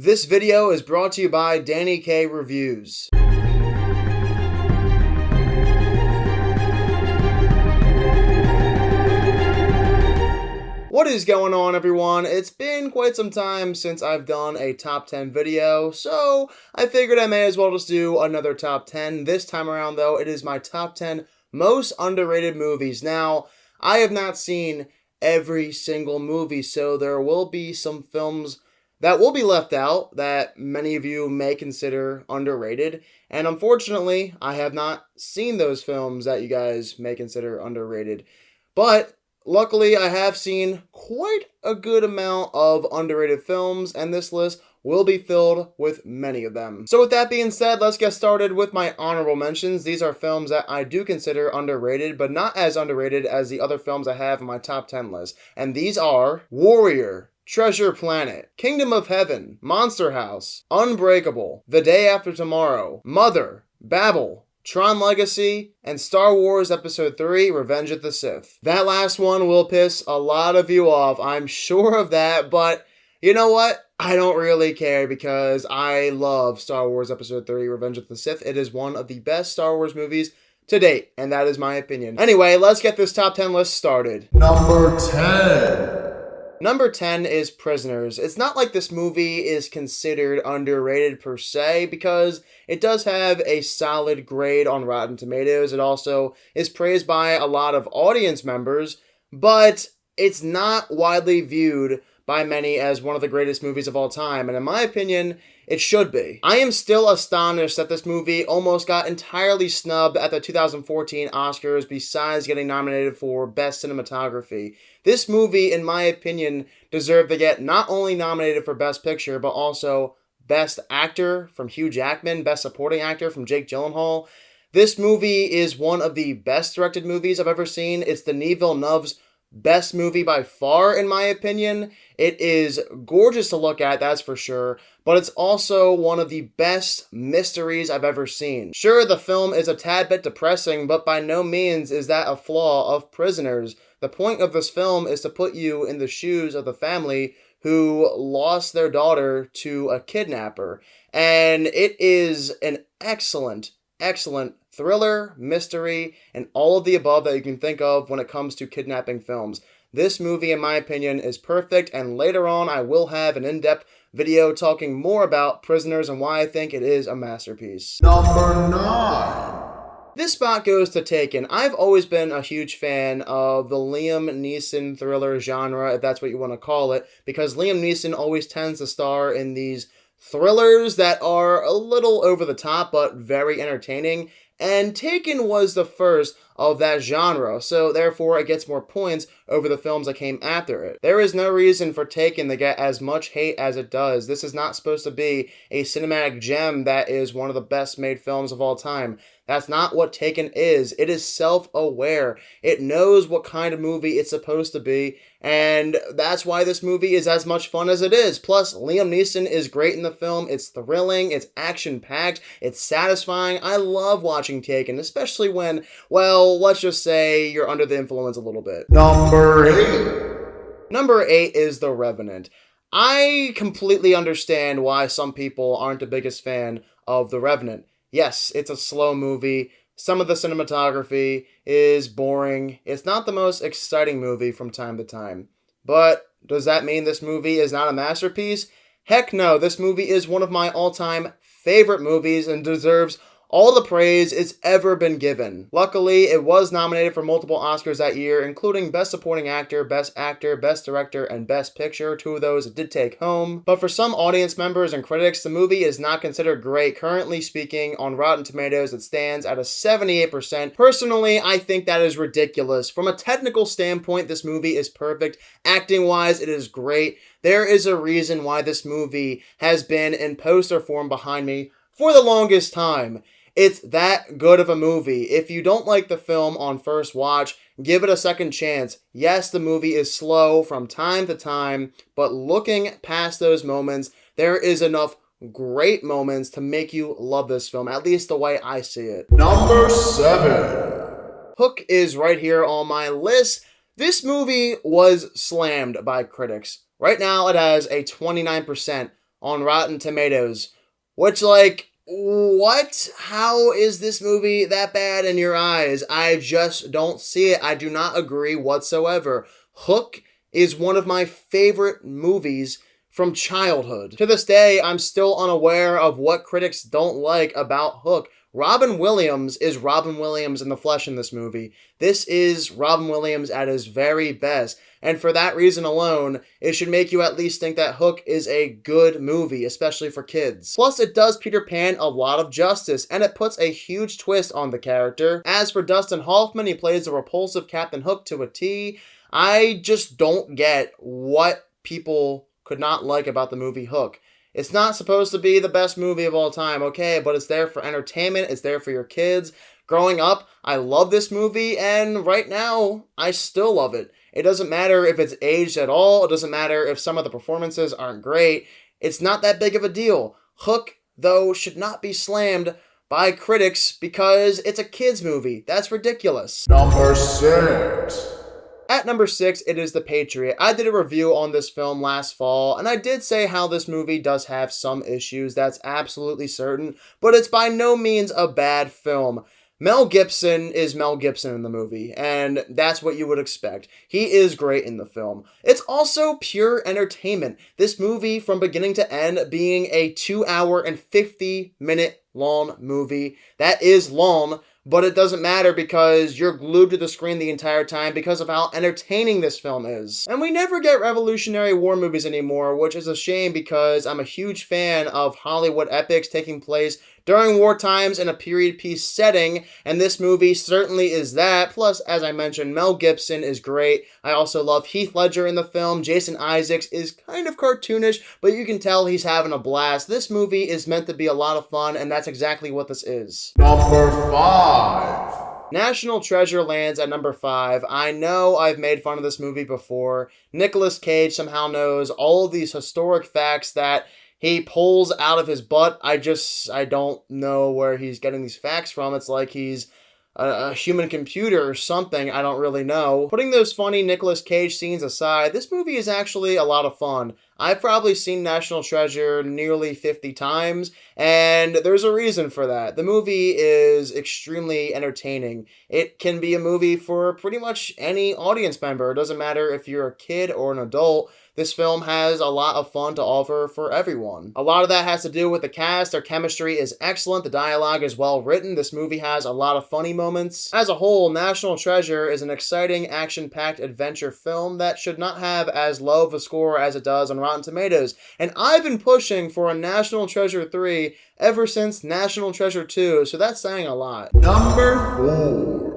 This video is brought to you by Danny K Reviews. What is going on, everyone? It's been quite some time since I've done a top 10 video, so I figured I may as well just do another top 10. This time around, though, it is my top 10 most underrated movies. Now, I have not seen every single movie, so there will be some films that will be left out that many of you may consider underrated. And unfortunately, I have not seen those films that you guys may consider underrated. But luckily, I have seen quite a good amount of underrated films, and this list will be filled with many of them. So with that being said, let's get started with my honorable mentions. These are films that I do consider underrated, but not as underrated as the other films I have in my top 10 list. And these are Warrior, Treasure Planet, Kingdom of Heaven, Monster House, Unbreakable, The Day After Tomorrow, Mother, Babel, Tron Legacy, and Star Wars Episode 3, Revenge of the Sith. That last one will piss a lot of you off, I'm sure of that, but you know what? I don't really care because I love Star Wars Episode 3, Revenge of the Sith. It is one of the best Star Wars movies to date, and that is my opinion. Anyway, let's get this top 10 list started. Number 10. Number 10 is Prisoners. It's not like this movie is considered underrated per se, because it does have a solid grade on Rotten Tomatoes. It also is praised by a lot of audience members, but it's not widely viewed by many as one of the greatest movies of all time, and in my opinion, it should be. I am still astonished that this movie almost got entirely snubbed at the 2014 Oscars besides getting nominated for Best Cinematography. This movie, in my opinion, deserved to get not only nominated for Best Picture, but also Best Actor from Hugh Jackman, Best Supporting Actor from Jake Gyllenhaal. This movie is one of the best directed movies I've ever seen. It's Denis Villeneuve's best movie by far, in my opinion. It is gorgeous to look at, that's for sure, but it's also one of the best mysteries I've ever seen. Sure, the film is a tad bit depressing, but by no means is that a flaw of Prisoners. The point of this film is to put you in the shoes of the family who lost their daughter to a kidnapper, and it is an excellent thriller, mystery, and all of the above that you can think of when it comes to kidnapping films. This movie, in my opinion, is perfect, and later on I will have an in-depth video talking more about Prisoners and why I think it is a masterpiece. Number 9. This spot goes to Taken. I've always been a huge fan of the Liam Neeson thriller genre, if that's what you want to call it, because Liam Neeson always tends to star in these thrillers that are a little over the top but very entertaining, and Taken was the first of that genre, so therefore it gets more points over the films that came after it. There is no reason for Taken to get as much hate as it does. This is not supposed to be a cinematic gem that is one of the best made films of all time. That's not what Taken is. It is self-aware. It knows what kind of movie it's supposed to be, and that's why this movie is as much fun as it is. Plus, Liam Neeson is great in the film. It's thrilling, it's action-packed, it's satisfying. I love watching Taken, especially when, well, let's just say you're under the influence a little bit. Number 8. Number 8 is The Revenant. I completely understand why some people aren't the biggest fan of The Revenant. Yes, it's a slow movie. Some of the cinematography is boring. It's not the most exciting movie from time to time. But does that mean this movie is not a masterpiece? Heck no, this movie is one of my all-time favorite movies and deserves all the praise it's ever been given. Luckily, it was nominated for multiple Oscars that year, including Best Supporting Actor, Best Director, and Best Picture. 2 of those it did take home. But for some audience members and critics, the movie is not considered great. Currently speaking, on Rotten Tomatoes, it stands at a 78%. Personally, I think that is ridiculous. From a technical standpoint, this movie is perfect. Acting-wise, it is great. There is a reason why this movie has been in poster form behind me for the longest time. It's that good of a movie. If you don't like the film on first watch, give it a second chance. Yes, the movie is slow from time to time, but looking past those moments, there is enough great moments to make you love this film, at least the way I see it. Number 7. Hook is right here on my list. This movie was slammed by critics. Right now, it has a 29% on Rotten Tomatoes. Which, like, what? How is this movie that bad in your eyes? I just don't see it. I do not agree whatsoever. Hook is one of my favorite movies from childhood. To this day, I'm still unaware of what critics don't like about Hook. Robin Williams is Robin Williams in the flesh in this movie. This is Robin Williams at his very best. And for that reason alone, it should make you at least think that Hook is a good movie, especially for kids. Plus, it does Peter Pan a lot of justice, and it puts a huge twist on the character. As for Dustin Hoffman, he plays the repulsive Captain Hook to a T. I just don't get what people could not like about the movie Hook. It's not supposed to be the best movie of all time, okay, but it's there for entertainment, it's there for your kids. Growing up, I love this movie, and right now, I still love it. It doesn't matter if it's aged at all, it doesn't matter if some of the performances aren't great. It's not that big of a deal. Hook, though, should not be slammed by critics because it's a kids' movie. That's ridiculous. Number 6. At number 6, it is The Patriot. I did a review on this film last fall, and I did say how this movie does have some issues, that's absolutely certain, but it's by no means a bad film. Mel Gibson is Mel Gibson in the movie, and that's what you would expect. He is great in the film. It's also pure entertainment. This movie, from beginning to end, being a 2-hour and 50-minute long movie, that is long, but it doesn't matter because you're glued to the screen the entire time because of how entertaining this film is. And we never get Revolutionary War movies anymore, which is a shame because I'm a huge fan of Hollywood epics taking place during war times in a period piece setting, and this movie certainly is that. Plus, as I mentioned, Mel Gibson is great. I also love Heath Ledger in the film. Jason Isaacs is kind of cartoonish, but you can tell he's having a blast. This movie is meant to be a lot of fun, and that's exactly what this is. Number 5. National Treasure lands at number 5. I know I've made fun of this movie before. Nicolas Cage somehow knows all of these historic facts that he pulls out of his butt. I don't know where he's getting these facts from. It's like he's a human computer or something. I don't really know. Putting those funny Nicolas Cage scenes aside, this movie is actually a lot of fun. I've probably seen National Treasure nearly 50 times, and there's a reason for that. The movie is extremely entertaining. It can be a movie for pretty much any audience member. It doesn't matter if you're a kid or an adult. This film has a lot of fun to offer for everyone. A lot of that has to do with the cast. Their chemistry is excellent. The dialogue is well written. This movie has a lot of funny moments. As a whole, National Treasure is an exciting, action-packed adventure film that should not have as low of a score as it does on Rotten Tomatoes. And I've been pushing for a National Treasure 3 ever since National Treasure 2, so that's saying a lot. Number 4.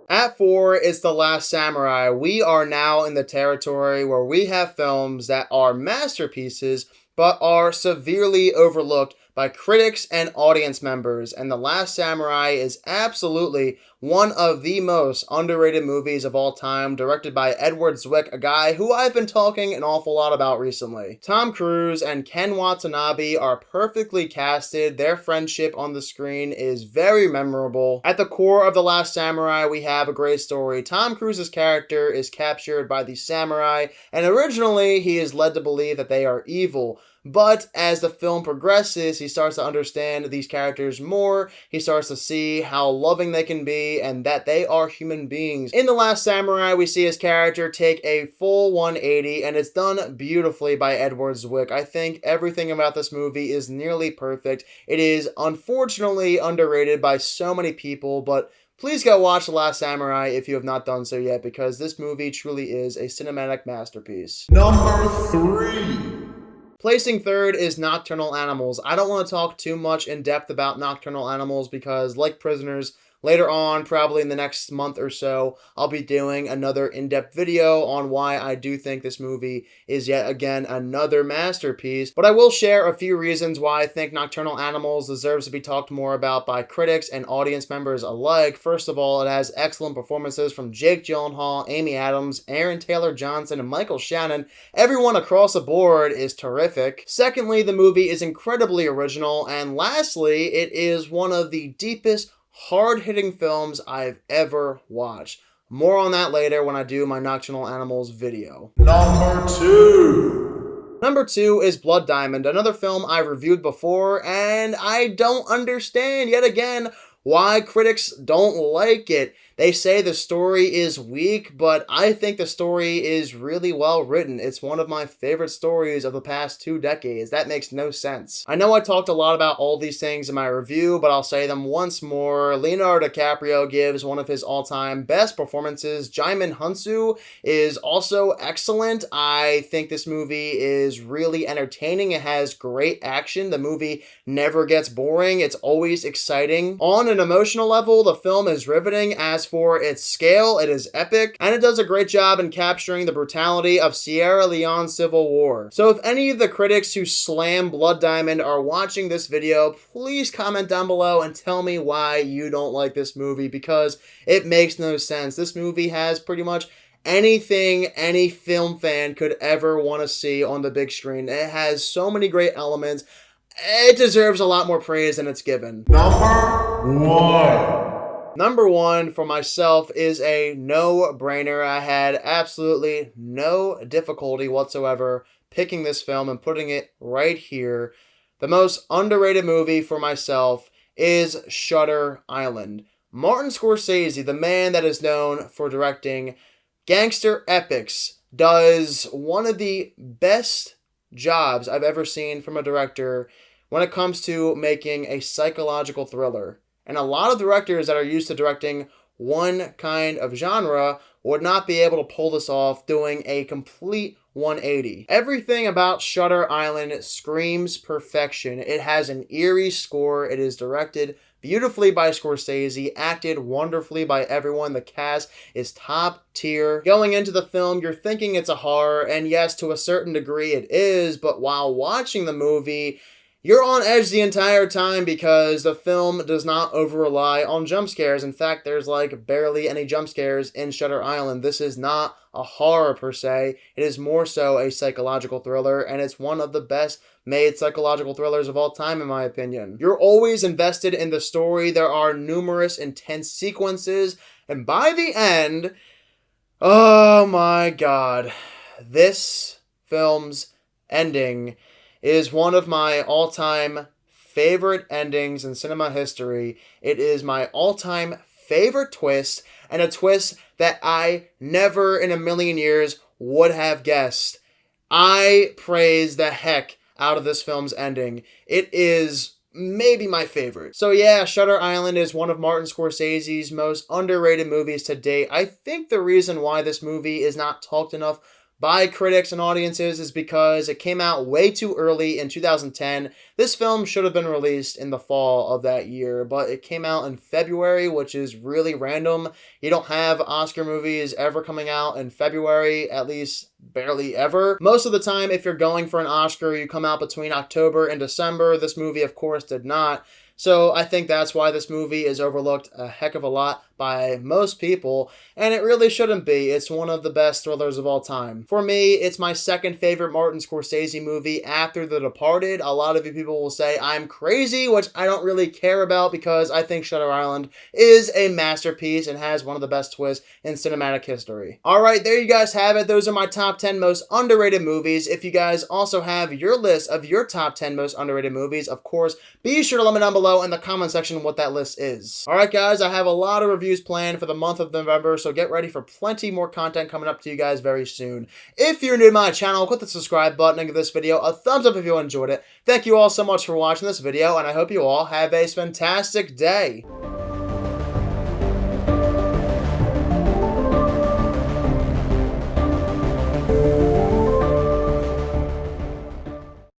At 4 is The Last Samurai. We are now in the territory where we have films that are masterpieces but are severely overlooked by critics and audience members, and The Last Samurai is absolutely one of the most underrated movies of all time, directed by Edward Zwick, a guy who I've been talking an awful lot about recently. Tom Cruise and Ken Watanabe are perfectly casted. Their friendship on the screen is very memorable. At the core of The Last Samurai, we have a great story. Tom Cruise's character is captured by the samurai, and originally he is led to believe that they are evil. But as the film progresses, he starts to understand these characters more. He starts to see how loving they can be and that they are human beings. In The Last Samurai, we see his character take a full 180, and it's done beautifully by Edward Zwick. I think everything about this movie is nearly perfect. It is unfortunately underrated by so many people, but please go watch The Last Samurai if you have not done so yet, because this movie truly is a cinematic masterpiece. Number 3. Placing third is Nocturnal Animals. I don't want to talk too much in depth about Nocturnal Animals because, like Prisoners, later on, probably in the next month or so, I'll be doing another in-depth video on why I do think this movie is yet again another masterpiece. But I will share a few reasons why I think Nocturnal Animals deserves to be talked more about by critics and audience members alike. First of all, it has excellent performances from Jake Gyllenhaal, Amy Adams, Aaron Taylor-Johnson, and Michael Shannon. Everyone across the board is terrific. Secondly, the movie is incredibly original. And lastly, it is one of the deepest, hard-hitting films I've ever watched. More on that later when I do my Nocturnal Animals video. Number 2. Number 2 is Blood Diamond, another film I reviewed before, and I don't understand yet again why critics don't like it. They say the story is weak, but I think the story is really well written. It's one of my favorite stories of the past 2 decades. That makes no sense. I know I talked a lot about all these things in my review, but I'll say them once more. Leonardo DiCaprio gives one of his all-time best performances. Jaimin Hunsu is also excellent. I think this movie is really entertaining. It has great action. The movie never gets boring. It's always exciting. On an emotional level, the film is riveting. As for its scale, it is epic, and it does a great job in capturing the brutality of Sierra Leone's civil war. So if any of the critics who slam Blood Diamond are watching this video, please comment down below and tell me why you don't like this movie, because it makes no sense. This movie has pretty much anything any film fan could ever want to see on the big screen. It has so many great elements. It deserves a lot more praise than it's given. Number 1 for myself is a no-brainer. I had absolutely no difficulty whatsoever picking this film and putting it right here. The most underrated movie for myself is Shutter Island. Martin Scorsese, the man that is known for directing gangster epics, does one of the best jobs I've ever seen from a director when it comes to making a psychological thriller. And a lot of directors that are used to directing one kind of genre would not be able to pull this off, doing a complete 180. Everything about Shutter Island screams perfection. It has an eerie score. It is directed beautifully by Scorsese, acted wonderfully by everyone. The cast is top tier. Going into the film, you're thinking it's a horror, and yes, to a certain degree it is, but while watching the movie, you're on edge the entire time because the film does not over-rely on jump scares. In fact, there's like barely any jump scares in Shutter Island. This is not a horror per se. It is more so a psychological thriller, and it's one of the best made psychological thrillers of all time, in my opinion. You're always invested in the story. There are numerous intense sequences, and by the end, oh my god, this film's ending is one of my all-time favorite endings in cinema history. It is my all-time favorite twist, and a twist that I never in a million years would have guessed. I praise the heck out of this film's ending. It is maybe my favorite. So yeah, Shutter Island is one of Martin Scorsese's most underrated movies to date. I think the reason why this movie is not talked enough by critics and audiences is because it came out way too early in 2010. This film should have been released in the fall of that year, but it came out in February, which is really random. You don't have Oscar movies ever coming out in February, at least barely ever. Most of the time, if you're going for an Oscar, you come out between October and December. This movie, of course, did not. So I think that's why this movie is overlooked a heck of a lot by most people, and it really shouldn't be. It's one of the best thrillers of all time. For me, it's my second favorite Martin Scorsese movie after The Departed. A lot of you people will say I'm crazy, which I don't really care about because I think Shutter Island is a masterpiece and has one of the best twists in cinematic history. Alright, there you guys have it. Those are my top 10 most underrated movies. If you guys also have your list of your top 10 most underrated movies, of course, be sure to let me know down below in the comment section what that list is. Alright guys, I have a lot of reviews planned for the month of November, so get ready for plenty more content coming up to you guys very soon. If you're new to my channel, click the subscribe button and give this video a thumbs up if you enjoyed it. Thank you all so much for watching this video, and I hope you all have a fantastic day.